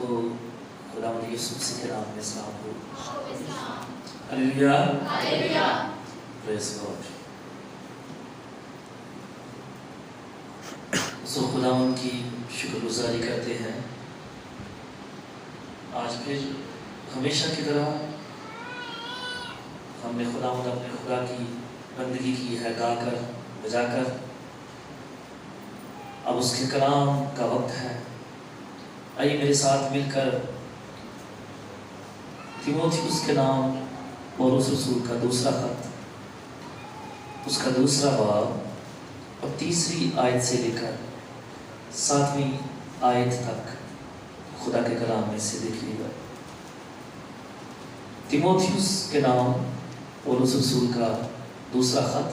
کو خداوند یسوع مسیح کے نام میں سلام ہو۔ ہلیلویا، پریز گاڈ۔ سو خداوند کی شکر گزاری کرتے ہیں۔ آج پھر ہمیشہ کی طرح ہم نے خداوند اپنے خدا کی بندگی کی ہے، گا کر بجا کر۔ اب اس کے کلام کا وقت ہے۔ آئیے میرے ساتھ مل کر تیموتھیوس کے نام پولس رسول کا دوسرا خط، اس کا دوسرا باب اور 3 آیت سے لے کر 7 آیت تک خدا کے کلام میں سے دیکھیے گا۔ تیموتھیوس کے نام پولس رسول کا دوسرا خط،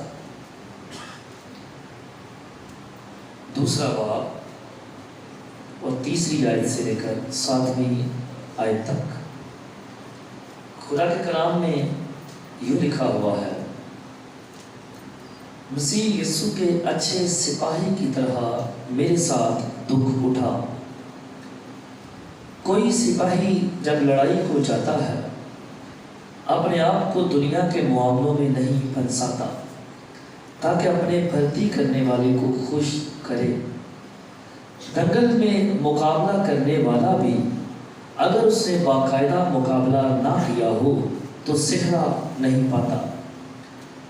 دوسرا باب اور 3 آیت سے لے کر 7 آیت تک خدا کے کلام میں یوں لکھا ہوا ہے: مسیح یسوع کے اچھے سپاہی کی طرح میرے ساتھ دکھ اٹھا۔ کوئی سپاہی جب لڑائی کو جاتا ہے اپنے آپ کو دنیا کے معاملوں میں نہیں پھنساتا تاکہ اپنے بھرتی کرنے والے کو خوش کرے۔ دنگل میں مقابلہ کرنے والا بھی اگر اس نے باقاعدہ مقابلہ نہ کیا ہو تو سکھنا نہیں پاتا۔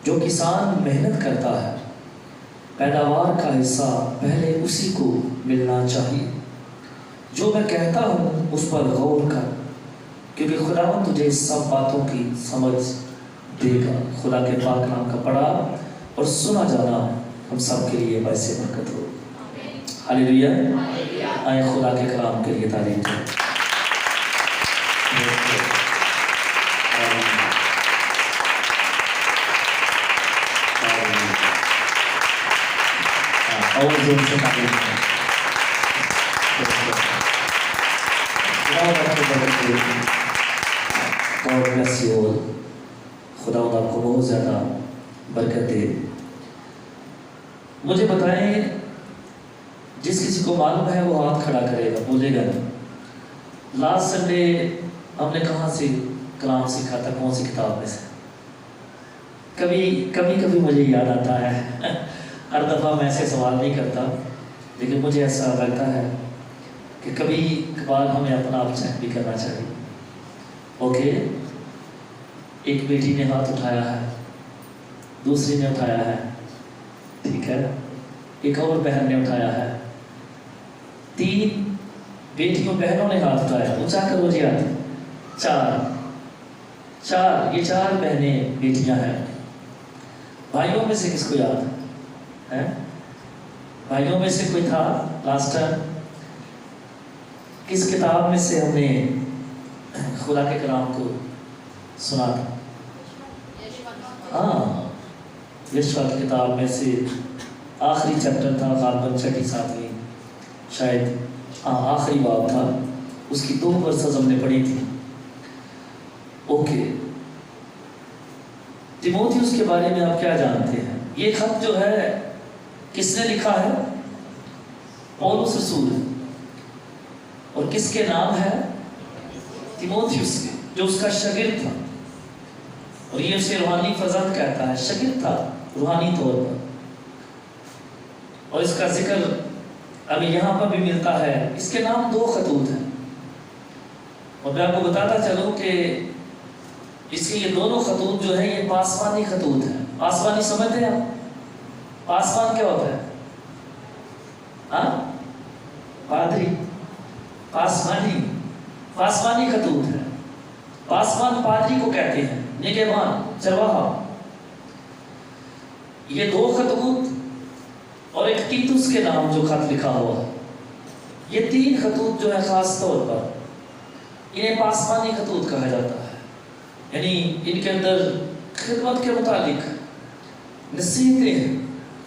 جو کسان محنت کرتا ہے پیداوار کا حصہ پہلے اسی کو ملنا چاہیے۔ جو میں کہتا ہوں اس پر غور کر، کیونکہ خداوند تجھے سب باتوں کی سمجھ دے گا۔ خدا کے پاک نام کا پڑھا اور سنا جانا ہم سب کے لیے باعث برکت ہو۔ ہلیلویا۔ آئے خدا کے کلام کے لیے تعریف کریں۔ اور زور سے تعریف کریں۔ God bless you all۔ خداوند آپ کو بہت زیادہ برکت دے۔ مجھے بتائیں، جس کسی کو معلوم ہے وہ ہاتھ کھڑا کرے گا، بولے گا نا۔ لاسٹ سنڈے ہم نے کہاں سے کلام سیکھا تھا؟ کون سی کتاب میں سے؟ کبھی مجھے یاد آتا ہے، ہر دفعہ میں ایسے سوال نہیں کرتا، لیکن مجھے ایسا لگتا ہے کہ کبھی کبھار ہمیں اپنا آپ چیک بھی کرنا چاہیے۔ اوکے، ایک بیٹی نے ہاتھ اٹھایا ہے، دوسری نے اٹھایا ہے، ٹھیک ہے، ایک اور بہن نے اٹھایا ہے، 3 بیٹیوں بہنوں نے ہاتھ اٹھایا۔ اونچا کرو جی ہاتھ۔ 4 یہ 4 بہنیں بیٹیاں ہیں۔ بھائیوں میں سے کس کو یاد ہے؟ بھائیوں میں سے کوئی تھا لاسٹ ٹائم؟ کس کتاب میں سے ہم نے خدا کے کلام کو سنا تھا؟ ہاں، یشوع کی کتاب میں سے آخری چیپٹر تھا، غالباً 6 7 شاید، آخری باب تھا، اس کی 2 ورسز ہم نے پڑھی تھی۔ اوکے، تیموتھیوس کے بارے میں آپ کیا جانتے ہیں؟ یہ خط جو ہے کس نے لکھا ہے؟ پولس رسول، اور کس کے نام ہے؟ تیموتھیوس کے، جو اس کا شاگرد تھا، اور یہ اسے روحانی فرزند کہتا ہے، شاگرد تھا روحانی طور پر۔ اور اس کا ذکر ابھی یہاں پر بھی ملتا ہے۔ اس کے نام 2 خطوط ہیں، اور میں آپ کو بتاتا چلوں کہ اس کے یہ دونوں خطوط جو ہیں یہ پاسمانی خطوط ہیں۔ پاسمانی سمجھتے ہیں آپ؟ پاسمان کیا ہوتا ہے؟ پادری، پاسمانی خطوط ہے۔ پاسمان پادری کو کہتے ہیں، نگہبان، چرواہا۔ یہ 2 خطوط اور ایک تیتوس کے نام جو خط لکھا ہوا ہے، یہ 3 خطوط جو ہے خاص طور پر انہیں پاسمانی خطوط کہا جاتا ہے۔ یعنی ان کے اندر خدمت کے متعلق نصیحتیں ہیں۔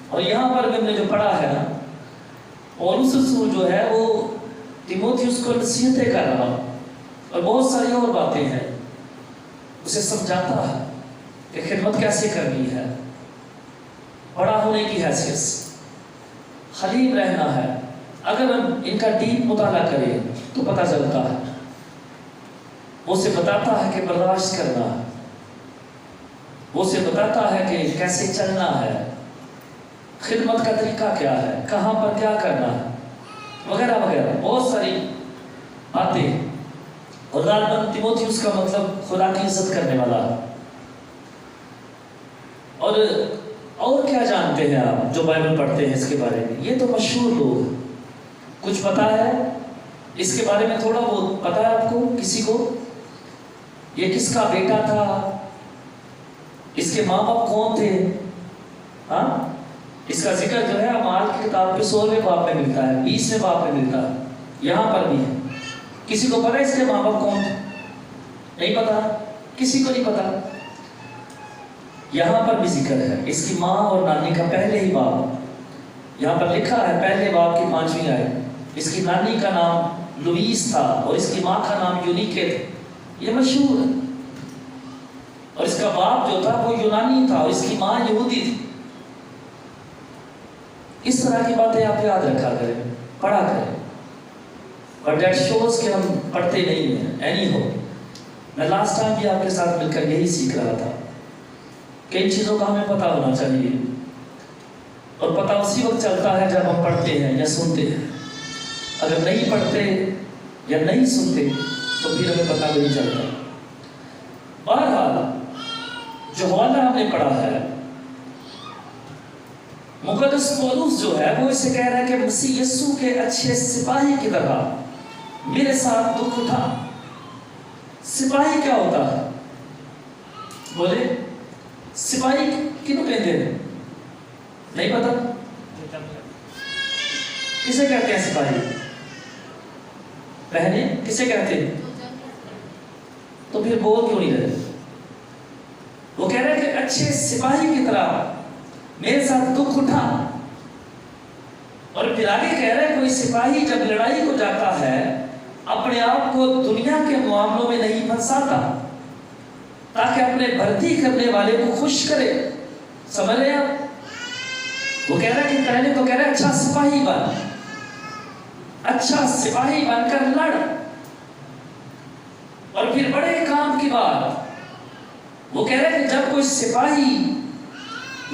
اور یہاں پر میں نے جو پڑھا ہے نا، پولس رسول جو ہے وہ تیموتھیوس کو نصیحتیں کر رہا، اور بہت ساری اور باتیں ہیں، اسے سمجھاتا ہے کہ خدمت کیسے کرنی ہے، بڑا ہونے کی حیثیت سے حلیم رہنا ہے۔ اگر ہم ان کا ڈیپ مطالعہ کریں تو پتہ چلتا ہے وہ اسے بتاتا ہے کہ برداشت کرنا ہے، وہ اسے بتاتا ہے کہ کیسے چلنا ہے، خدمت کا طریقہ کیا ہے، کہاں پر کیا کرنا ہے، وغیرہ وغیرہ بہت ساری باتیں۔ اور غالباً تیموتھیوس کا مطلب خدا کی عزت کرنے والا ہے۔ اور کیا جانتے ہیں آپ جو بائبل پڑھتے ہیں اس کے بارے میں؟ یہ تو مشہور لوگ ہیں، کچھ پتا ہے اس کے بارے میں؟ تھوڑا بہت پتا ہے آپ کو؟ کسی کو یہ کس کا بیٹا تھا، اس کے ماں باپ کون تھے؟ ہاں، اس کا ذکر جو ہے اعمال کی کتاب کے 16ویں باب میں ملتا ہے، 20ویں باب میں ملتا ہے، یہاں پر بھی ہے۔ کسی کو پتا ہے اس کے ماں باپ کون تھے؟ نہیں پتا، کسی کو نہیں پتا۔ یہاں پر بھی ذکر ہے اس کی ماں اور نانی کا، پہلے ہی باب یہاں پر لکھا ہے، پہلے باب کی 5ویں آیت۔ اس کی نانی کا نام لوئیس تھا اور اس کی ماں کا نام یونیکے تھا، یہ مشہور ہے۔ اور اس کا باپ جو تھا وہ یونانی تھا اور اس کی ماں یہودی تھی۔ اس طرح کی باتیں آپ یاد رکھا کریں، پڑھا کریں۔ But that shows کہ ہم پڑھتے نہیں ہیں۔ اینی ہو، میں لاسٹ ٹائم بھی آپ کے ساتھ مل کر یہی سیکھ رہا تھا کہ ان چیزوں کا ہمیں پتہ ہونا چاہیے، اور پتہ اسی وقت چلتا ہے جب ہم پڑھتے ہیں یا سنتے ہیں۔ اگر نہیں پڑھتے یا نہیں سنتے تو پھر ہمیں پتہ بھی نہیں چلتا۔ بہرحال جو حوالہ ہم نے پڑھا ہے، مقدس پولس جو ہے وہ اسے کہہ رہا ہے کہ مسیح یسوع کے اچھے سپاہی کی طرح میرے ساتھ دکھ اٹھا۔ سپاہی کیا ہوتا ہے؟ بولے، سپاہی کینوں کہتے ہیں؟ نہیں پتا؟ کسے کہتے ہیں سپاہی؟ بہنیں کسے کہتے ہیں؟ تو پھر بول کیوں نہیں رہے؟ وہ کہہ رہے ہیں کہ اچھے سپاہی کی طرح میرے ساتھ دکھ اٹھا۔ اور پھر آگے کہہ رہے ہیں کوئی سپاہی جب لڑائی کو جاتا ہے اپنے آپ کو دنیا کے معاملوں میں نہیں پھنساتا تاکہ اپنے بھرتی کرنے والے کو خوش کرے۔ سمجھ رہے آپ؟ وہ کہہ رہا ہے کہ پہلے تو کہہ رہا ہے اچھا سپاہی بن، اچھا سپاہی بن کر لڑ، اور پھر بڑے کام کی بات وہ کہہ رہا ہے کہ جب کوئی سپاہی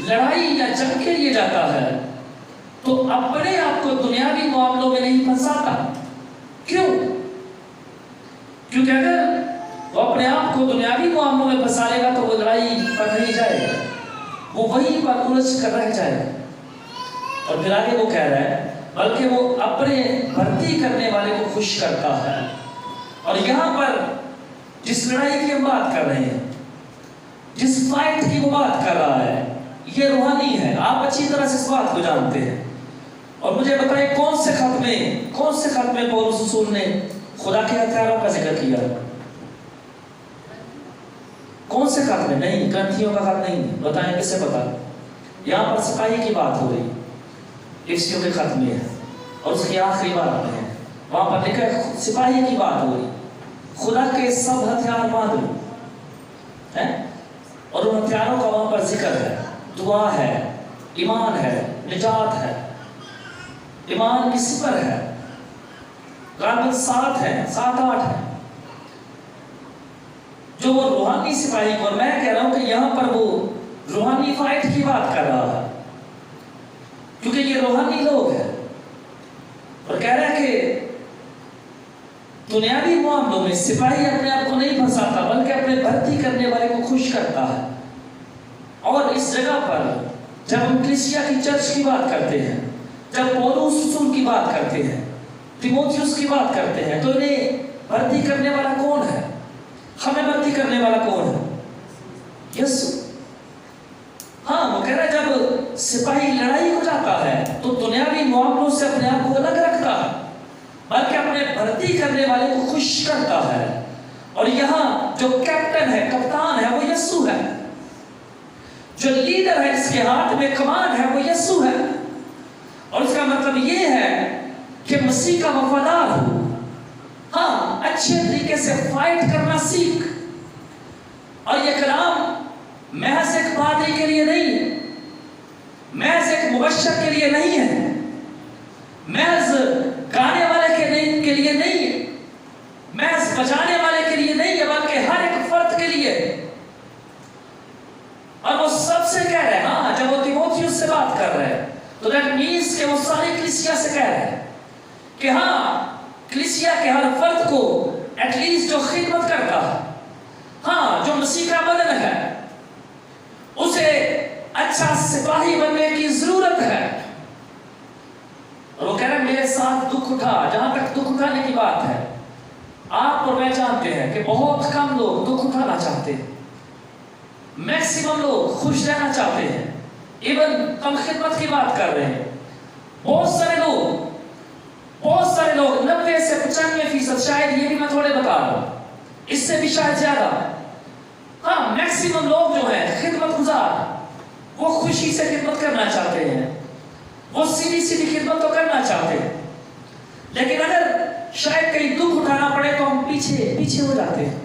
لڑائی یا جنگ کے لیے جاتا ہے تو اپنے آپ کو دنیاوی معاملوں میں نہیں پھنساتا۔ کیوں؟ کیونکہ اگر وہ اپنے آپ کو دنیاوی معاملوں میں پھنسا لے گا تو وہ لڑائی پر نہیں جائے گا، وہ وہیں پر الجھ کر رہ جائے گا۔ اور پھر آگے وہ کہہ رہا ہے بلکہ وہ اپنے بھرتی کرنے والے کو خوش کرتا ہے۔ اور یہاں پر جس لڑائی کی ہم بات کر رہے ہیں، جس فائٹ کی وہ بات کر رہا ہے، یہ روحانی ہے۔ آپ اچھی طرح سے اس بات کو جانتے ہیں۔ اور مجھے بتائیں کون سے خط میں پولس رسول نے خدا کے ہتھیاروں کا ذکر کیا؟ کون سے خط میں؟ نہیں، گرنتھیوں کا خط نہیں، بتائیں کسے پتا؟ یہاں پر سپاہی کی بات ہو رہی، افسیوں کے خط میں ہے اور اس کی آخری بات میں ہے، وہاں پر لکھا ہے سپاہی کی بات ہو رہی، خدا کے سب ہتھیار باندھ لو، اور ان ہتھیاروں کا وہاں پر ذکر ہے، دعا ہے، ایمان ہے، نجات ہے، ایمان کی سپر ہے، غالباً 7 ہے، 7-8 ہے، جو وہ روحانی سپاہی کو، اور میں کہہ رہا ہوں کہ یہاں پر وہ روحانی فائٹ کی بات کر رہا ہے کیونکہ یہ روحانی لوگ ہیں، اور کہہ رہا ہے کہ دنیاوی معاملوں میں سپاہی اپنے آپ کو نہیں پھنساتا بلکہ اپنے بھرتی کرنے والے کو خوش کرتا ہے۔ اور اس جگہ پر جب ہم کلیسیا کی چرچ کی بات کرتے ہیں، جب پولس رسول کی بات کرتے ہیں، تیموتھیوس کی بات کرتے ہیں، تو انہیں بھرتی کرنے والا کون ہے؟ ہمیں بھرتی کرنے والا کون ہے؟ یسوع۔ ہاں، وہ کہہ رہا ہے جب سپاہی لڑائی ہو جاتا ہے تو دنیاوی معاملوں سے اپنے آپ کو الگ رکھتا ہے بلکہ اپنے بھرتی کرنے والے کو خوش کرتا ہے۔ اور یہاں جو کیپٹن ہے، کپتان ہے، وہ یسوع ہے۔ جو لیڈر ہے، اس کے ہاتھ میں کمان ہے، وہ یسوع ہے۔ اور اس کا مطلب یہ ہے کہ مسیح کا وفادار ہو، ہاں، اچھے طریقے سے فائٹ کرنا سیکھ۔ اور یہ کلام محض ایک پادری کے لیے نہیں ہے، محض ایک مبشر کے لیے نہیں ہے، محض گانے والے کے لیے نہیں ہے، محض بجانے والے کے لیے نہیں ہے، دیٹ مینس کہ وہ ساری کلیسیا سے کہہ رہے ہیں کہ ہاں کلیسیا کے ہر فرد کو ایٹ لیسٹ جو خدمت کرتا ہے، ہاں جو مسیح کا بدن ہے، اسے اچھا سپاہی بننے کی ضرورت ہے۔ اور وہ کہہ رہے ہیں میرے ساتھ دکھ اٹھا۔ جہاں تک دکھ اٹھانے کی بات ہے، آپ اور میں جانتے ہیں کہ بہت کم لوگ دکھ اٹھانا چاہتے ہیں، میکسیمم لوگ خوش رہنا چاہتے ہیں۔ ایون ہم خدمت کی بات کر رہے ہیں، بہت سارے لوگ 90 سے 95%، شاید یہ بھی میں تھوڑے بتا رہا ہوں، اس سے بھی شاید زیادہ، ہاں میکسیمم لوگ جو ہیں خدمت گزار، وہ خوشی سے خدمت کرنا چاہتے ہیں، وہ سیدھی خدمت تو کرنا چاہتے ہیں، لیکن اگر شاید کہیں دکھ اٹھانا پڑے تو ہم پیچھے ہو جاتے ہیں۔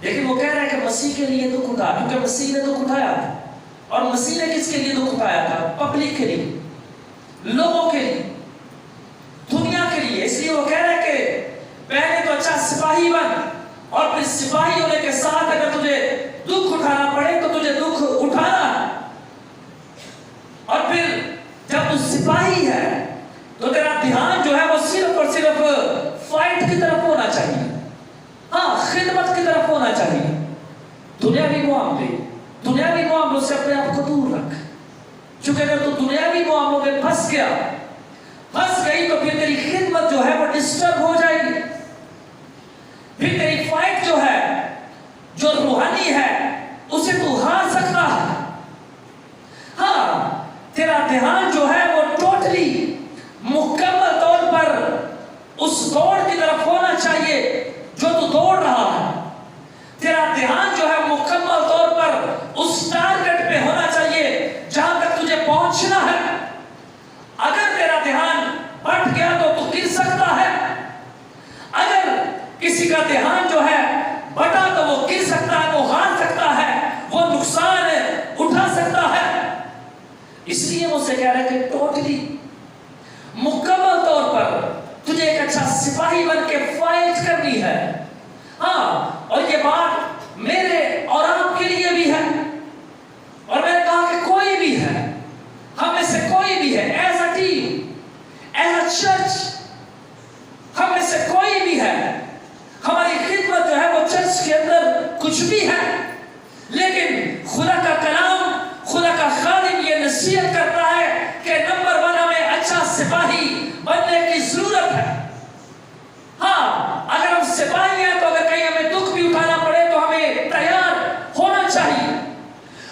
لیکن وہ کہہ رہا ہے کہ مسیح کے لیے دکھ اٹھا، کیونکہ مسیح نے دکھ اٹھایا تھا۔ اور مسیح نے کس کے لیے دکھ اٹھایا تھا؟ پبلک کے لیے، لوگوں کے لیے، دنیا کے لیے۔ اس لیے وہ کہہ رہا ہے کہ پہلے تو اچھا سپاہی بن، اور پھر سپاہی ہونے کے ساتھ اگر تجھے دکھ اٹھانا پڑے تو تجھے دکھ اٹھانا، اور پھر جب تو سپاہی ہے تو تیرا دھیان جو ہے وہ صرف اور صرف فائٹ کی طرف ہونا چاہیے، ہاں خدمت کی طرف ہونا چاہیے۔ دنیاوی معاملوں سے اپنے آپ کو دور رکھ، چونکہ اگر تو دنیاوی معاملوں میں پھنس گئی تو پھر تیری خدمت جو ہے وہ ڈسٹرب ہو جائے گی، پھر تیری فائٹ جو ہے جو روحانی ہے اسے تو ہار سکتا ہے۔ ہاں تیرا دھیان جو ہے وہ ٹوٹلی مکمل طور پر اس دوڑ کی طرف ہونا چاہیے جو تو دوڑ رہا ہے۔ تیرا دھیان جو ہے مکمل طور پر اس ٹارگٹ پہ ہونا چاہیے جہاں تک تجھے پہنچنا ہے۔ اگر تیرا دھیان ہٹ گیا تو تو گر سکتا ہے، اگر کسی کا دھیان جو ہے بٹا تو وہ گر سکتا ہے، وہ ہار سکتا ہے، وہ نقصان اٹھا سکتا ہے۔ اس لیے وہ سے کہہ رہا ہے کہ ٹوٹلی مکمل طور پر تجھے ایک اچھا سپاہی بن کے فائٹ کرنی ہے۔ ہاں اور یہ بات میرے اور آپ کے لیے بھی ہے، اور میں نے کہا کہ کوئی بھی ہے، ہم میں سے کوئی بھی ہے، as a team, as a church, ہم میں سے کوئی بھی ہے، ہماری خدمت جو ہے وہ چرچ کے اندر کچھ بھی ہے، لیکن خدا کا کلام، خدا کا خادم یہ نصیحت کرتا ہے کہ نمبر 1 ہمیں اچھا سپاہی بننے کی ضرورت ہے۔ ہاں اگر ہم سپاہی ہیں تو اگر کہیں ہمیں دکھ بھی اٹھانا پڑے تو ہمیں تیار ہونا چاہیے۔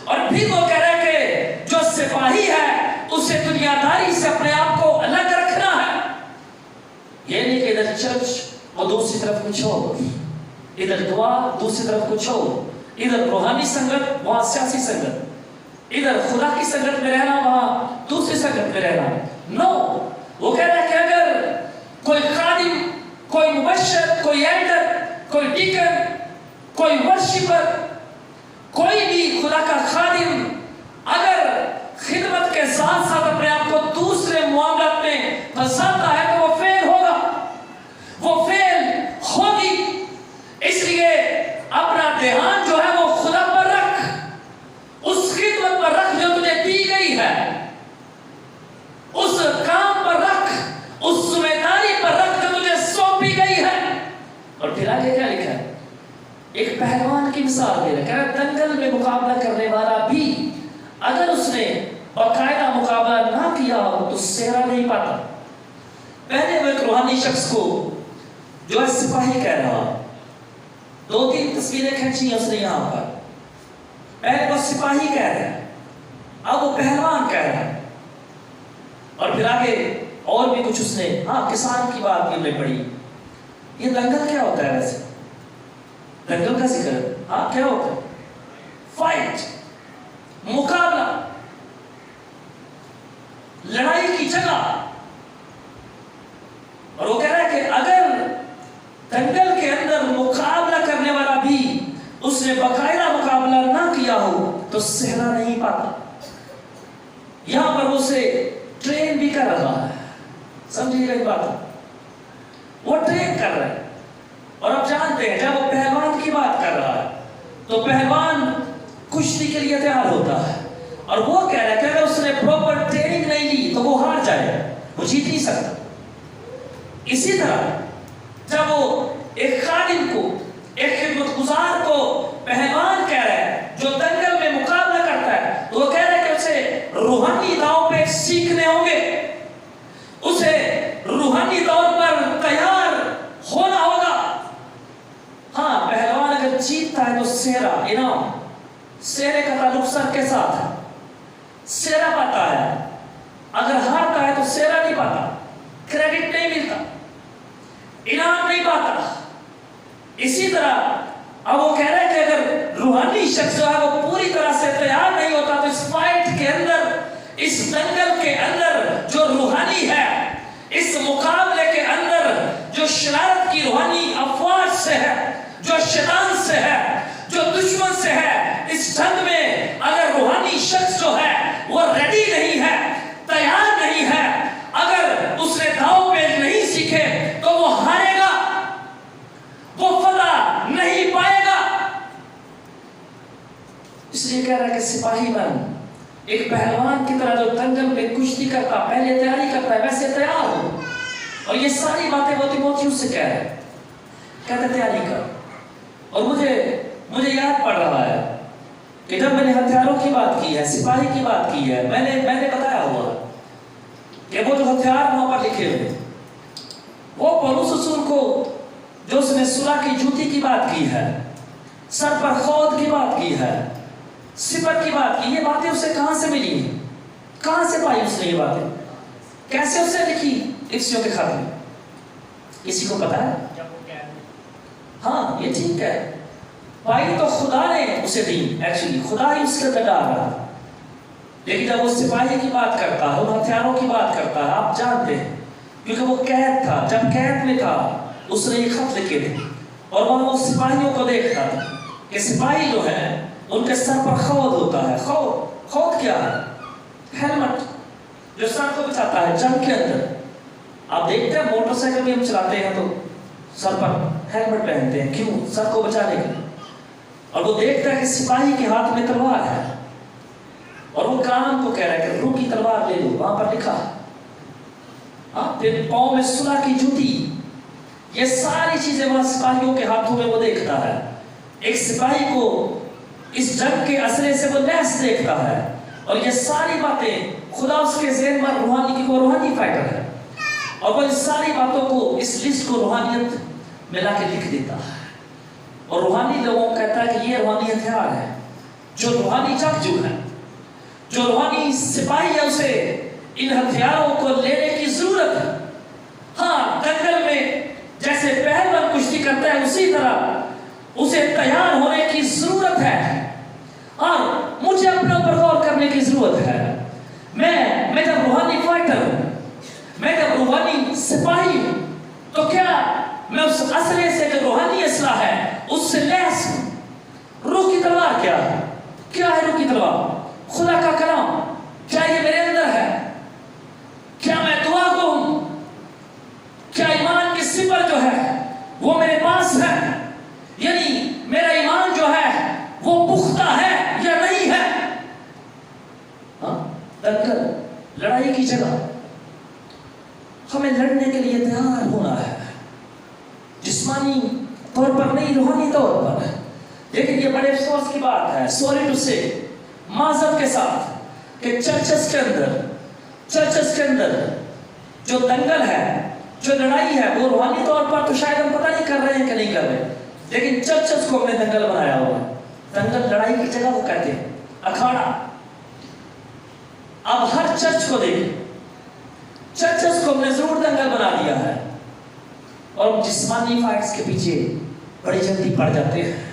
اور پھر وہ کہہ رہے کہ جو سپاہی ہے اسے دنیا داری سے اپنے آپ کو الگ رکھنا ہے۔ یہ نہیں کہ ادھر چرچ اور دوسری طرف کچھ ہو، ادھر دعا دوسری طرف کچھ ہو، ادھر روحانی سنگت وہاں سیاسی سنگت، ادھر خدا کی سنگت میں رہنا وہاں دوسری سنگت میں رہنا۔ نو، وہ کہہ رہا ہے کہ اگر کوئی خادم، کوئی مبشر، کوئی ایلڈر، کوئی ڈیکن، کوئی ورشپر، کوئی بھی خدا کا خادم اگر خدمت کے ساتھ ساتھ اپنے آپ کو دوسرے معاملات میں پھنساتا ہے تو وہ فیل ہوگا، وہ فیل ہوگی۔ اس لیے اپنا دھیان جو ہے وہ خدا پر رکھ، اس خدمت پر رکھ جو تجھے دی گئی ہے، اس کام پر رکھ، اس ذمہ داری پر رکھ جو تجھے سونپی گئی ہے۔ اور پھر آگے کیا لکھا ہے؟ ایک پہلوان کی مثال دے رہا ہے، دنگل میں مقابلہ کرنے والا بھی اگر اس نے باقاعدہ مقابلہ نہ کیا ہو تو سہرا نہیں پاتا۔ پہلے وہ ایک روحانی شخص کو جو ہے سپاہی کہہ رہا، 2-3 تصویریں کھینچی ہیں اس نے یہاں پر، پہلے وہ سپاہی کہہ رہا ہے، اب وہ پہلوان کہہ رہا ہے، اور پھر آگے اور بھی کچھ اس نے، ہاں کسان کی بات بھی ہم نے پڑھی۔ یہ دنگل کیا ہوتا ہے ویسے؟ دنگل کا ذکر، ہاں کیا ہوتا ہے؟ فائٹ، مقابلہ، لڑائی کی جگہ۔ اور وہ کہہ رہا ہے کہ اگر دنگل کے اندر مقابلہ کرنے والا بھی اس نے باقاعدہ مقابلہ نہ کیا ہو تو سہرا نہیں پاتا۔ یہاں پر وہ اسے ٹرین بھی کر رہا ہے، سمجھیے گا بات، وہ ٹرین کر رہا ہے۔ اور آپ جانتے ہیں جب وہ پہلوان کی بات کر رہا ہے تو پہلوان کشتی کے لیے تیار ہوتا ہے، اور وہ کہہ رہا ہے کہ اگر اس نے پراپر ٹریننگ نہیں لی تو وہ ہار جائے گا، وہ جیت نہیں سکتا۔ اسی طرح جب وہ ایک خادم کو، ایک خدمت گزار کو پہلوان کہہ رہا ہے جو دنگل میں مقابلہ کرتا ہے، تو وہ کہہ رہا ہے کہ اسے روحانی داؤ پہ سیکھنے ہوں گے، اسے روحانی طور پر تیار ہونا ہوگا۔ ہاں، پہلوان اگر جیتتا ہے تو سہرا، انعام، سہرے کا تعلق سر کے ساتھ ہے، سہرا پاتا ہے۔ اگر ہارتا ہے تو سہرا نہیں پاتا، کریڈٹ نہیں ملتا، انعام نہیں پاتا۔ اسی طرح اب وہ کہہ رہے ہیں کہ اگر روحانی شخص جو ہے وہ پوری طرح سے تیار نہیں ہوتا تو اس فائٹ کے اندر، اس دنگل کے اندر جو روحانی ہے، اس مقابلے کے اندر جو شرارت کی روحانی افواج سے ہے، جو شیطان سے ہے، جو دشمن سے ہے، اس جنگ میں اگر روحانی شخص جو ہے وہ ریڈی نہیں ہے، تیار نہیں ہے، اگر اس نے داؤ پہ نہیں سیکھے تو وہ ہارے گا، وہ فتح نہیں پائے گا۔ اس لیے کہہ رہا ہے کہ سپاہی بن، ایک پہلوان کی طرح جو دنگل میں کشتی کرتا، پہلے تیاری کرتا ہے، ویسے تیار ہو۔ اور یہ ساری باتیں وہ تیموتھیوس سے کہہ رہے ہیں، کہتے تیاری کر۔ اور مجھے یاد پڑ رہا ہے کہ جب میں نے ہتھیاروں کی بات کی ہے، سپاہی کی بات کی ہے، میں نے بتایا ہوا کہ وہ جو ہتھیار وہاں پر لکھے ہوئے، وہ پولس رسول کو جو اس نے صلح کی جوتی کی بات کی ہے، سر پر خود کی بات کی ہے، سپر کی بات کی، یہ باتیں اسے کہاں سے ملی ہیں؟ کہاں سے پائی اس نے یہ باتیں؟ کیسے اس نے لکھی افسیوں کے خط میں؟ کسی کو پتا ہے؟ ہاں، یہ ٹھیک ہے، پائی تو خدا نے اسے دی، ایکچولی خدا ہی اس کے اندر ڈال رہا، لیکن جب وہ سپاہی کی بات کرتا ہے، ان ہتھیاروں کی بات کرتا ہے، آپ جانتے ہیں کیونکہ وہ قید تھا، جب قید میں تھا اس نے یہ خط لکھے تھے، اور وہاں وہ سپاہیوں کو دیکھتا تھا کہ سپاہی جو ہے ان کے سر پر خود ہوتا ہے۔ خود کیا ہے؟ ہیلمٹ جو سر کو بچاتا ہے جنگ کے اندر۔ آپ دیکھتے ہیں موٹر سائیکل بھی ہم چلاتے ہیں تو سر پر ہیلمٹ پہنتے ہیں، کیوں؟ سر کو بچانے کے لیے۔ اور وہ دیکھتا ہے کہ سپاہی کے ہاتھ میں تلوار ہے، اور وہ کام کو کہہ رہا ہے کہ روح کی تلوار لے لو، وہاں پر لکھا۔ پھر پاؤں میں صلح کی جوتی، یہ ساری چیزیں وہاں سپاہیوں کے ہاتھوں میں وہ دیکھتا ہے۔ ایک سپاہی کو اس جنگ کے اثرے سے وہ لیس دیکھتا ہے، اور یہ ساری باتیں خدا اس کے ذہن میں روحانی فائٹر ہے، اور وہ اس ساری باتوں کو، اس لسٹ کو روحانیت میں لا کے لکھ دیتا ہے، اور روحانی لوگوں کو کہتا ہے کہ یہ روحانی ہتھیار ہے، جو روحانی جنگجو ہے، جو روحانی سپاہی ہے، اسے ان ہتھیاروں کو لینے کی ضرورت ہے۔ ہاں، دنگل میں جیسے پہلوان کشتی کرتا ہے اسی طرح اسے تیار ہونے کی ضرورت ہے، اور مجھے اپنے اوپر غور کرنے کی ضرورت ہے۔ میں جب روحانی فائٹر ہوں، میں جب روحانی سپاہی ہوں، تو کیا میں اس اسلحے سے جو روحانی اسلحہ ہے اس سے لیس ہوں؟ روح کی تلوار کیا ہے؟ کیا ہے روح کی تلوار؟ خدا کا کلام، کیا یہ میرے اندر ہے؟ کیا میں دعا کو ہوں؟ کیا ایمان کی سپر جو ہے وہ میرے پاس ہے؟ یعنی میرا ایمان جو ہے وہ پختہ ہے یا نہیں ہے؟ ہاں، دنگل، لڑائی کی جگہ، ہمیں لڑنے کے لیے تیار ہونا ہے، جسمانی طور پر نہیں، روحانی طور پر۔ لیکن یہ بڑے افسوس کی بات ہے، سوری ٹو سے، معذرت کے ساتھ، کہ چرچز کے اندر جو دنگل ہے، جو لڑائی ہے، وہ روحانی طور پر تو شاید ہم پتہ نہیں کر رہے ہیں کہ نہیں کر رہے، لیکن چرچز کو ہم نے دنگل بنایا ہوا ہے۔ دنگل لڑائی کی جگہ وہ کہتے ہیں، اکھاڑا۔ اب ہر چرچ کو دیکھیں، چرچز کو ہم نے ضرور دنگل بنا دیا ہے، اور جسمانی فائٹس کے پیچھے بڑی جلدی پڑ جاتے ہیں۔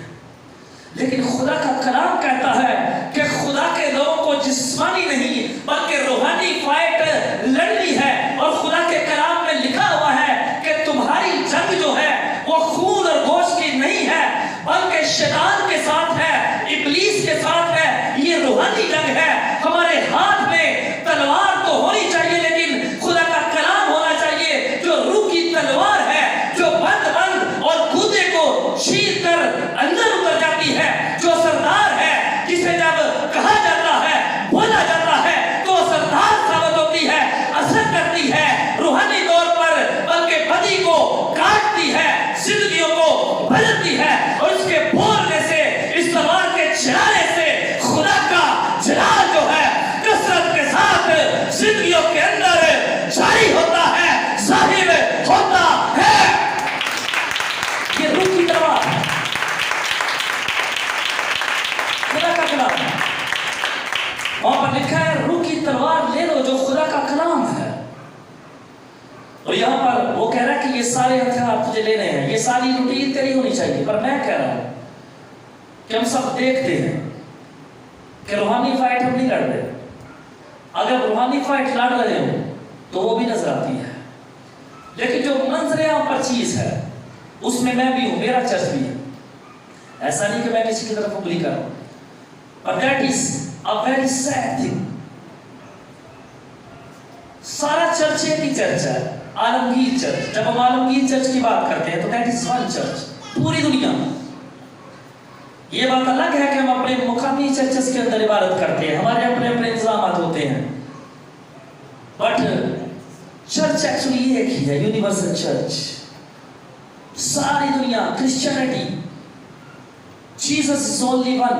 لیکن خدا کا کلام کہتا ہے کہ خدا کے لوگوں کو جسمانی نہیں بلکہ روحانی فائٹ لڑنی ہے، اور خدا کے کلام میں لکھا ہوا ہے کہ تمہاری جنگ جو ہے وہ خون اور گوشت کی نہیں ہے، بلکہ شیطان کے ساتھ ہے، ابلیس کے ساتھ ہے۔ یہ روحانی جنگ ہے۔ ہمارے ہاتھ میں تلوار تو ہونی چاہیے، لیکن خدا کا کلام ہونا چاہیے جو روح کی تلوار ہے، جو بند اور گودے کو چیر کر اندر اتر جاتی ہے، جو سردار ہے، جسے جب کہا جاتا ہے، بولا جاتا ہے، تو سردار اور یہاں پر وہ کہہ رہا ہے کہ یہ سارے ہتھیار تجھے لینے ہیں، یہ ساری روٹین تیری ہونی چاہیے، پر میں کہہ رہا ہوں کہ ہم سب دیکھتے ہیں کہ روحانی فائٹ ہم نہیں لڑ رہے. اگر روحانی فائٹ لڑ رہے ہوں تو وہ بھی نظر آتی ہے، لیکن جو منظر عام پر چیز ہے اس میں بھی ہوں، میرا چرچ بھی ہے. ایسا نہیں کہ میں کسی کی طرف انگلی کر رہا ہوں. But that is a very sad thing. سارا چرچ ایک ہی چرچ ہے، عالمگیر چرچ. جب ہم عالمگیر چرچ کی بات کرتے ہیں تو that is one church پوری دنیا میں. یہ بات الگ ہے کہ ہم اپنے مقامی چرچز کے اندر عبادت کرتے ہیں، ہمارے اپنے اپنے انتظامات ہوتے ہیں. بٹ چرچ ایکچولی ایک ہی ہے، یونیورسل چرچ. ساری دنیا Christianity, Jesus is only one.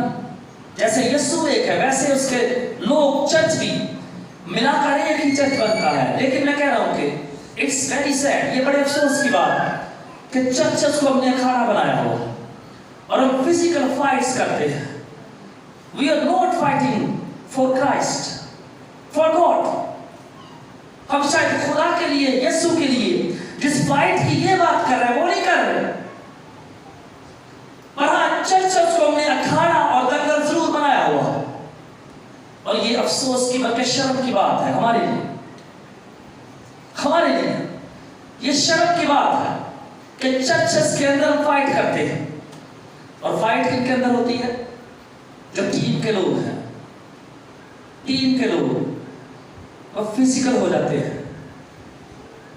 جیسے یسوع ایک ہے ویسے اس کے لوگ چرچ بھی ملا کر ایک ہی چرچ بنتا ہے. لیکن میں کہہ رہا ہوں کہ اٹس ویری سیڈ، یہ بڑے افسوس کی بات ہے کہ چرچز کو ہم نے اکھاڑا بنایا ہوا اور ہم فزیکل فائٹس کرتے ہیں. We are not fighting for Christ, for God. ہم شاید خدا کے لیے، یسوع کے لیے جس فائٹ کی یہ بات کر رہے ہیں وہ نہیں کر رہے. پر ہاں چرچز کو ہم نے اکھاڑا اور دنگل ضرور بنایا ہوا ہے. اور یہ افسوس کی بلکہ شرم کی بات ہے ہمارے لیے. ہمارے لیے یہ شرم کی بات ہے کہ چرچز کے اندر ہم فائٹ کرتے ہیں. اور فائٹ کن کے اندر ہوتی ہے؟ جو ٹیم کے لوگ ہیں، ٹیم کے لوگ وہ فزیکل ہو جاتے ہیں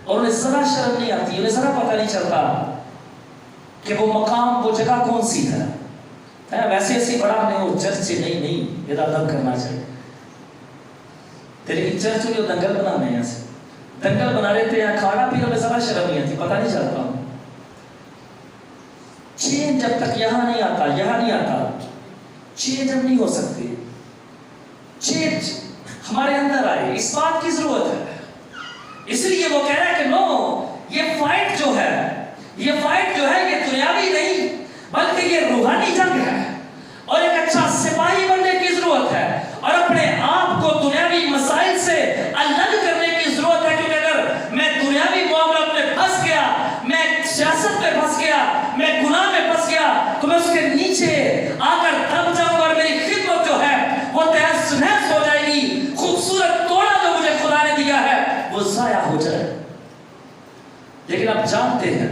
اور انہیں ذرا شرم نہیں آتی، انہیں ذرا پتہ نہیں چلتا کہ وہ مقام، وہ جگہ کون سی ہے. ویسے ایسی بڑا نہیں ہو چرچ سے، نہیں یہ ادب کرنا چاہیے. لیکن چرچ میں وہ دنگل بنانے ہیں، ایسے دنگل بنا رہے تھے، یہاں کھانا پینے میں ذرا شرم نہیں آتی، پتہ نہیں چلتا. چینج جب تک یہاں نہیں آتا چینج ہم نہیں ہو سکتے. چینج ہمارے اندر آئے، اس بات کی ضرورت ہے. اس لیے وہ کہہ رہا ہے کہ نو، یہ فائٹ جو ہے یہ دنیاوی نہیں بلکہ یہ روحانی جنگ ہے. اور ایک اچھا سپاہی بننے کی ضرورت ہے اور اپنے آپ کو دنیاوی مسائل سے الگ کرنے کی ضرورت ہے. کیونکہ اگر میں دنیاوی معاملات میں پھنس گیا، میں سیاست میں پھنس گیا، میں گناہ میں پھنس گیا، تو میں اس کے نیچے آ کر دب جاؤں گا اور میری خدمت جو ہے وہ تہس نہس ہو جائے گی. خوبصورت توڑا جو مجھے خدا نے دیا ہے وہ ضائع ہو جائے. لیکن آپ جانتے ہیں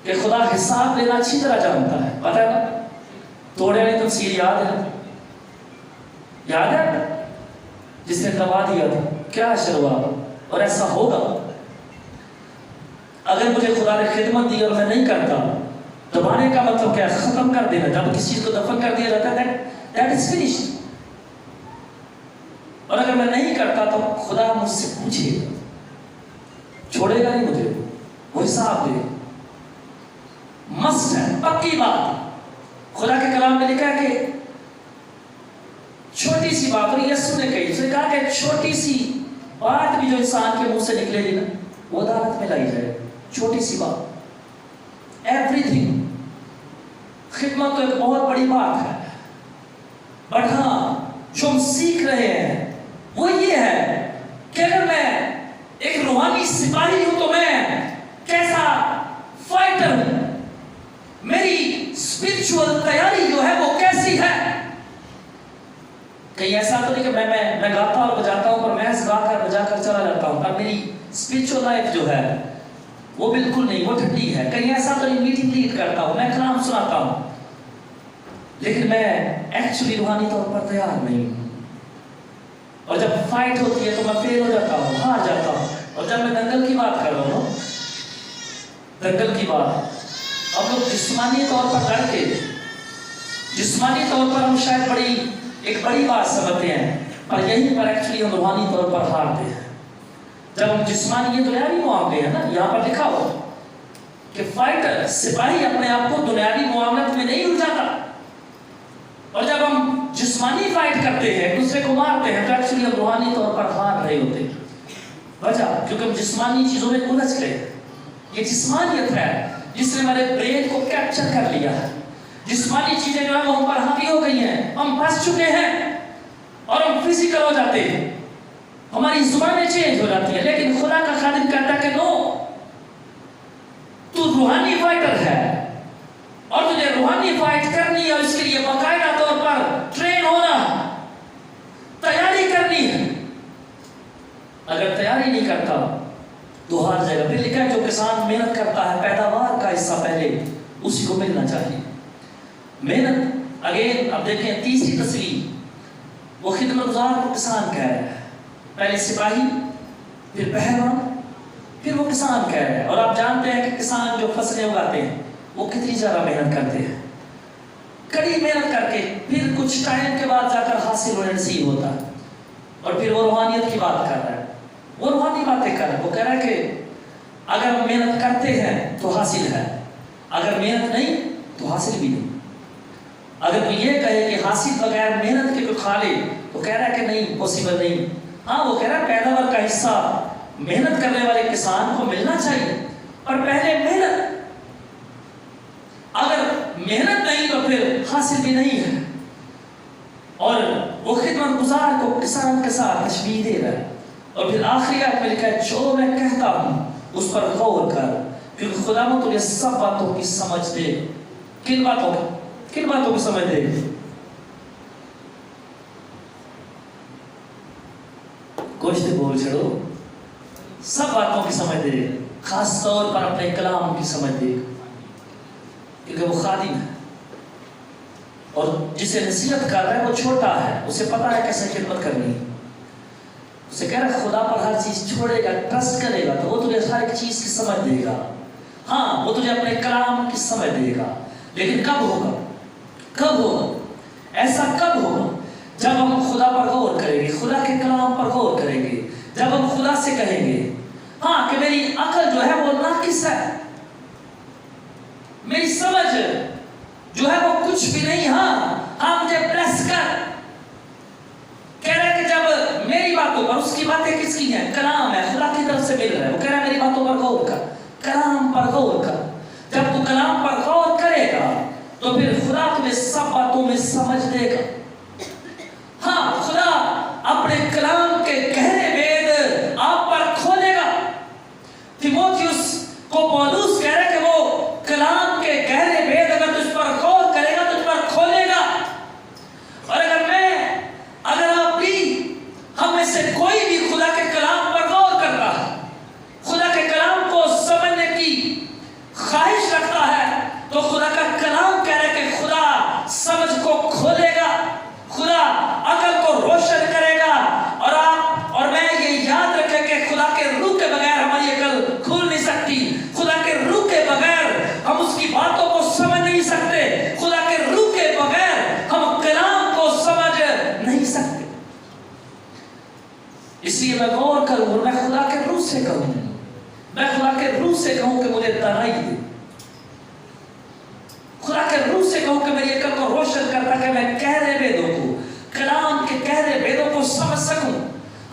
کہ خدا حساب لینا اچھی طرح جانتا ہے. پتہ ہے نا توڑے والی تفسیر یاد ہے جس نے دبا دیا تھا کیا اشر ہوا. اور ایسا ہوگا اگر مجھے خدا نے خدمت دی اور میں نہیں کرتا. دبانے کا مطلب کیا ہے؟ ختم کر دینا. جب کسی چیز کو دفن کر دیا جاتا ہے that is finished. اور اگر میں نہیں کرتا تو خدا مجھ سے پوچھے گا، چھوڑے گا نہیں مجھے، وہ حساب دے. مست ہے، پکی بات. خدا کے کلام میں لکھا ہے کہ چھوٹی سی بات، اور یسوع نے کہی، اس نے کہا کہ چھوٹی سی بات بھی جو انسان کے منہ سے نکلے گی نا وہ عدالت میں لائی جائے. چھوٹی سی بات، ایوری تھنگ. خدمت تو ایک بہت بڑی بات ہے. بٹ ہاں جو ہم سیکھ رہے ہیں وہ یہ ہے کہ اگر میں ایک روحانی سپاہی ہوں تو میں کیسا فائٹر ہوں، میری اسپرچول تیاری جو ہے وہ کیسی ہے. کہیں ایسا تو نہیں کہ میں گاتا اور بجاتا ہوں اور محض گا کر بجا کر چلا جاتا ہوں، پر میری اسپرچول لائف جو ہے وہ بالکل نہیں، وہ ٹھنڈی ہے. کہیں ایسا تو نہیں میٹنگ لیڈ کرتا ہوں، میں کلام سناتا ہوں، لیکن میں ایکچولی روحانی طور پر تیار نہیں ہوں. اور جب فائٹ ہوتی ہے تو میں فیل ہو جاتا ہوں، ہار جاتا ہوں. اور جب میں دنگل کی بات کر رہا ہوں، دنگل کی بات، ہم لوگ جسمانی طور پر لڑ کے، جسمانی طور پر ہم شاید ایک بڑی بات سمجھتے ہیں، پر یہیں پر ایکچولی ہم روحانی طور پر ہارتے ہیں. جب ہم جسمانی، یہ دنیاوی معاملے ہیں نا، یہاں پر لکھا ہو کہ فائٹر، سپاہی اپنے آپ کو دنیاوی معاملات میں نہیں الجھاتا. اور جب ہم جسمانی فائٹ کرتے ہیں، ایک دوسرے کو مارتے ہیں، تو ایکچولی ہم روحانی طور پر ہار رہے ہوتے ہیں. وجہ کیونکہ ہم جسمانی چیزوں میں الجھ گئے. یہ جسمانیت ہے جس نے ہمارے برین کو کیپچر کر لیا ہے. جسمانی چیزیں جو ہیں وہ ہم پر حاوی ہو گئی ہیں، ہم پھنس چکے ہیں اور ہم فزیکل ہو جاتے ہیں، ہماری زبانیں چینج ہو جاتی ہیں. لیکن خدا کا خادم کہتا ہے کہ نو، تو ہار جائے گا۔ پھر لکھا ہے جو کسان محنت کرتا ہے پیداوار کا حصہ پہلے اسی کو ملنا چاہیے۔ محنت اگین اب دیکھیں تیسری تصویر، وہ خدمت گزار کو کسان کہہ رہا ہے، پہلے سپاہی پھر پہلوان پھر وہ کسان کہہ رہے ہیں۔ اور آپ جانتے ہیں کہ کسان جو فصلیں اگاتے ہیں وہ کتنی زیادہ محنت کرتے ہیں، کڑی محنت کر کے پھر کچھ ٹائم کے بعد جا کر حاصل ہونے نصیب ہوتا ہے۔ اور پھر وہ روحانیت کی بات کر رہا ہے، وہ روحانی باتیں کر رہا ہے، وہ کہہ رہا ہے کہ اگر محنت کرتے ہیں تو حاصل ہے، اگر محنت نہیں تو حاصل بھی نہیں۔ اگر وہ یہ کہے کہ حاصل بغیر محنت کے کوئی کھا لے تو کہہ رہا ہے کہ نہیں، پاسبل نہیں۔ ہاں وہ کہہ رہا ہے پیداوار کا حصہ محنت کرنے والے کسان کو ملنا چاہیے، پر پہلے محنت، اگر محنت نہیں تو پھر حاصل بھی نہیں ہے۔ اور وہ خدمت گزار کو کسان کے ساتھ تشبیہ دے رہا ہے۔ اور پھر آخری آیت میں لکھا ہے جو میں کہتا ہوں اس پر غور کر، کیونکہ خداوند تجھے سب باتوں کی سمجھ دے۔ کن باتوں کی سمجھ دے؟ کچھ تو بول چھڑو، سب باتوں کی سمجھ دے، خاص طور پر اپنے کلام کی سمجھ دے، کیونکہ وہ خادم ہے اور جسے نصیحت کر رہا ہے وہ چھوٹا ہے، اسے پتا ہے کیسے خدمت کرنی ہے۔ اسے کہہ رہا ہے خدا پر ہر چیز چھوڑے گا، ٹرسٹ کرے گا تو وہ تجھے ہر ایک چیز کی سمجھ دے گا۔ ہاں وہ تجھے اپنے کلام کی سمجھ دے گا، لیکن کب ہوگا؟ ایسا کب ہوگا؟ جب ہم خدا پر غور کریں گے، خدا کے کلام پر غور کریں گے، جب ہم خدا سے کہیں گے ہاں کہ میری عقل جو ہے وہ ناقص ہے، میری سمجھ جو ہے وہ کچھ بھی نہیں، ہاں مجھے پریس کر۔ کہہ رہا ہے کہ جب میری باتوں پر، اس کی باتیں کس کی ہیں؟ کلام ہے، خدا کی طرف سے مل رہا ہے۔ وہ کہہ رہا ہے میری باتوں پر غور کر، کلام پر غور کر۔ جب تو کلام پر غور کرے گا تو پھر خدا تمہیں سب باتوں میں سمجھ دے گا۔ ہاں خدا اپنے کلام کے گہرے بید آپ پر کھولے گا۔ تیموتھیوس کو پولس کہہ رہا ہے کہ وہ کلام کے گہرے بید اگر تجھ پر غور کرے گا تجھ پر کھولے گا۔ اور اگر آپ بھی، ہم میں سے کوئی بھی خدا کے کلام پر غور کرتا ہے، خدا کے کلام کو سمجھنے کی خواہش رکھتا ہے، تو خدا کا کلام کہہ رہا ہے کہ خدا سمجھ کو کھولے گا، خدا عقل کو روشن کرے گا۔ اور آپ اور میں یہ یاد رکھیں کہ خدا کے روح کے بغیر ہماری عقل کھل نہیں سکتی، خدا کے روح کے بغیر ہم اس کی باتوں کو سمجھ نہیں سکتے، خدا کے روح کے بغیر ہم کلام کو سمجھ نہیں سکتے۔ اس لیے میں غور کروں اور میں خدا کے روح سے کہوں، میں خدا کے روح سے کہوں کہ مجھے دانائی دے، خدا کے روح سے کہوں کہ میری عقل کو روشن کرتا کہ میں گہرے بیدوں کو، کلام کے گہرے بیدوں کو سمجھ سکوں۔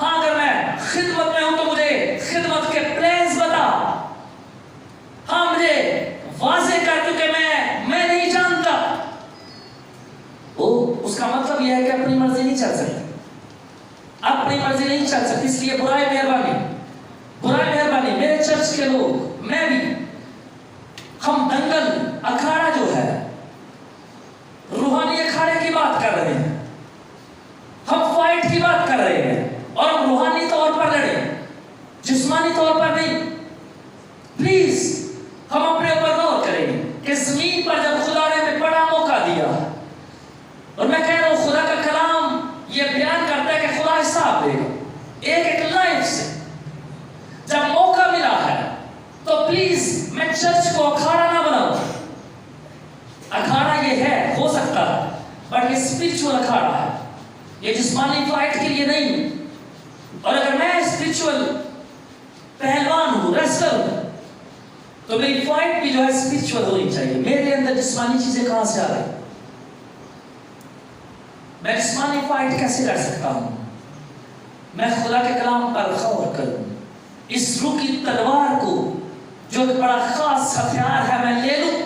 ہاں اگر میں خدمت میں ہوں تو مجھے خدمت کے پلانز بتا، ہاں مجھے واضح کر، کیونکہ میں نہیں جانتا۔ اس کا مطلب یہ ہے کہ اپنی مرضی نہیں چل سکتی، اپنی مرضی نہیں چل سکتی۔ اس لیے برائے مہربانی میرے چرچ کے لوگ، میں بھی، ہم دنگل اکھاڑا جو ہے، روحانی اکھاڑے کی بات کر رہے ہیں، ہم فائٹ کی بات کر رہے ہیں، اور ہم روحانی طور پر لڑیں، جسمانی طور پر نہیں۔ پلیز ہم اپنے اوپر غور کریں کہ زمین پر جب خدا نے ہمیں بڑا موقع دیا، اور میں کہہ رہا ہوں خدا کا کلام یہ بیان کرتا ہے کہ خدا حساب دے گا ایک لائف سے۔ جب موقع ملا ہے تو پلیز میں چرچ کو اکھاڑا نہ بناؤں۔ اکھاڑا یہ ہے، ہو سکتا ہے، بٹ یہ اسپرچول اکھاڑا ہے، یہ جسمانی فائٹ کے لیے نہیں۔ اور اگر میں اسپرچول پہلوان ہوں، ریسلر ہوں، تو میری فائٹ بھی جو ہے اسپرچول ہونی چاہیے۔ میرے اندر جسمانی چیزیں کہاں سے آ رہی؟ میں جسمانی فائٹ کیسے کر سکتا ہوں؟ میں خدا کے کلام پر غور کروں، اس روح کی تلوار کو جو ایک بڑا خاص ہتھیار ہے میں لے لوں،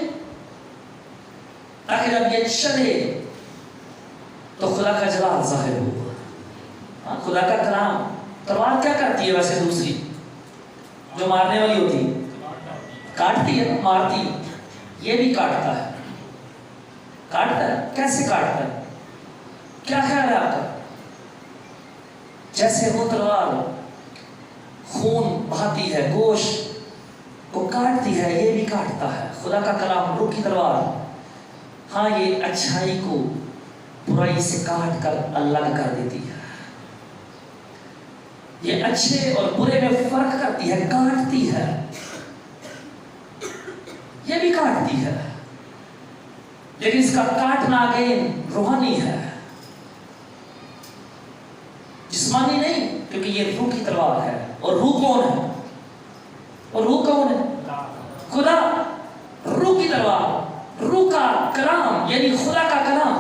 تاکہ جب یہ چلے تو خدا کا جلال ظاہر ہو۔ خدا کا کلام، تلوار کیا کرتی ہے ویسے دوسری جو مارنے والی ہوتی ہے؟ کاٹتی ہے، مارتی ہے، یہ بھی کاٹتا ہے۔ کاٹتا ہے، کیسے کاٹتا ہے؟ کیا خیال ہے آپ کا؟ جیسے وہ تلوار خون بہاتی ہے، گوشت کو کاٹتی ہے، یہ بھی کاٹتا ہے۔ خدا کا کلام روح کی تلوار، ہاں یہ اچھائی کو برائی سے کاٹ کر الگ کر دیتی ہے، یہ اچھے اور برے میں فرق کرتی ہے، کاٹتی ہے، یہ بھی کاٹتی ہے، لیکن اس کا کاٹنا اگین روحانی ہے، جسمانی نہیں، کیونکہ یہ روح کی تلوار ہے۔ اور روح کون ہے؟ اور روح کون ہے؟ خدا۔ روح کی تلوار، روح کا کلام یعنی خدا کا کلام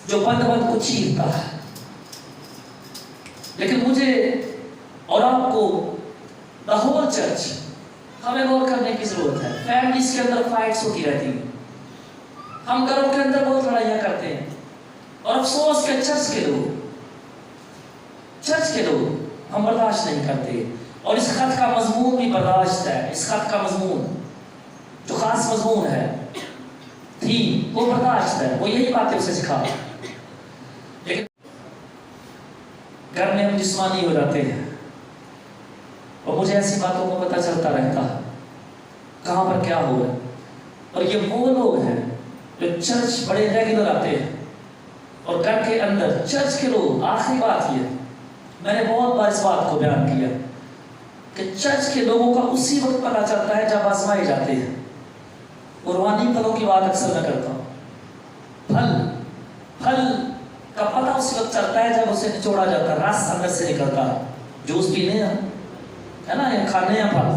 جو بند کو چیرتا ہے۔ لیکن مجھے اور آپ کو دا ہول چرچ ہمیں غور کرنے کی ضرورت ہے۔ فیملیز کے اندر فائٹس ہوتی رہتی ہیں، ہم گھروں کے اندر بہت لڑائیاں کرتے ہیں، اور افسوس کہ چرچ کے لوگ ہم برداشت نہیں کرتے۔ اور اس خط کا مضمون بھی برداشت ہے، اس خط کا مضمون جو خاص مضمون ہے تھیم وہ برداشت ہے، وہ یہی باتیں اسے سکھا۔ لیکن گھر میں ہم جسمانی ہو جاتے ہیں، اور مجھے ایسی باتوں کو پتہ چلتا رہتا ہے کہاں پر کیا ہو رہا ہے۔ اور یہ وہ لوگ ہیں جو چرچ بڑے ریگولر آتے ہیں، اور گھر کے اندر چرچ کے لوگ، آخری بات یہ میں نے بہت بار اس بات کو بیان کیا کہ چرچ کے لوگوں کا اسی وقت پتہ چلتا ہے جب آزمائے جاتے ہیں۔ اور روحانی پھلوں کی بات اکثر میں کرتا ہوں، پھل کا پتہ اس وقت چلتا ہے جب اسے نچوڑا جاتا ہے، رس اندر سے نکلتا ہے۔ جوس پینے ہے نا، یا کھانے ہیں پھل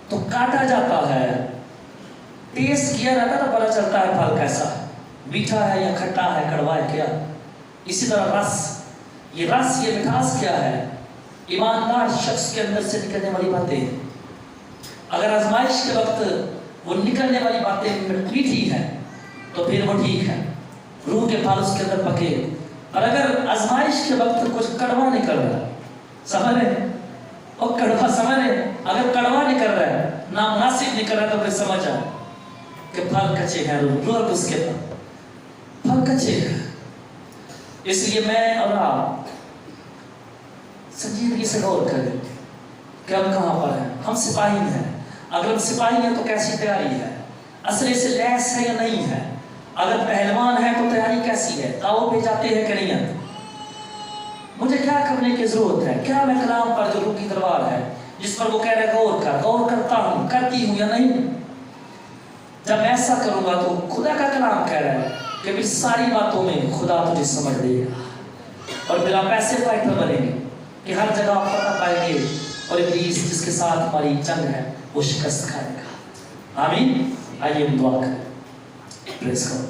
تو کاٹا جاتا ہے، ٹیسٹ کیا جاتا ہے تو پتہ چلتا ہے پھل کیسا ہے، میٹھا ہے یا کھٹا ہے، کڑوا ہے کیا۔ اسی طرح رس، یہ مٹھاس کیا ہے؟ ایماندار شخص کے اندر سے نکلنے والی باتیں۔ اگر آزمائش کے وقت وہ نکلنے والی باتیں میٹھی ہیں تو پھر وہ ٹھیک ہے، روح کے پھل اس کے اندر پکے۔ اور اگر آزمائش کے وقت کچھ کڑوا نکل رہا ہے، سمجھ رہے ہیں؟ اور کڑوا سمجھ رہے ہیں؟ اگر کڑوا نکل رہا ہے، نامناسب نکل رہا ہے، تو پھر سمجھ آئے کہ پھل کچے ہیں، روح اس کے پھل کچے ہیں۔ اس لیے میں اور آپ سنجیدگی سے غور کریں کہ ہم کہاں پر ہیں۔ ہم سپاہی ہیں، اگر ہم سپاہی ہیں تو کیسی تیاری ہے؟ اسلحے سے لیس ہے یا نہیں ہے؟ اگر پہلوان ہے تو تیاری کیسی ہے؟ داؤ پہ جاتے ہیں کہ نہیں آتے؟ مجھے کیا کرنے کی ضرورت ہے؟ کیا میں کلام پر جو روح کی تلوار ہے جس پر وہ کہہ رہے غور کرتا ہوں، کرتی ہوں یا نہیں؟ جب ایسا کروں گا تو خدا کا کلام کہہ رہا ہے کہ بھی ساری باتوں میں خدا تجھے سمجھ دے گا، اور بلا پیسے فائٹر بنیں گے کہ ہر جگہ آپ فتح پائیں گے، اور ابلیس جس کے ساتھ ہماری جنگ ہے وہ شکست کھائے گا۔ آمین۔ آئیے ہم دعا کریں۔ پریز گاڈ۔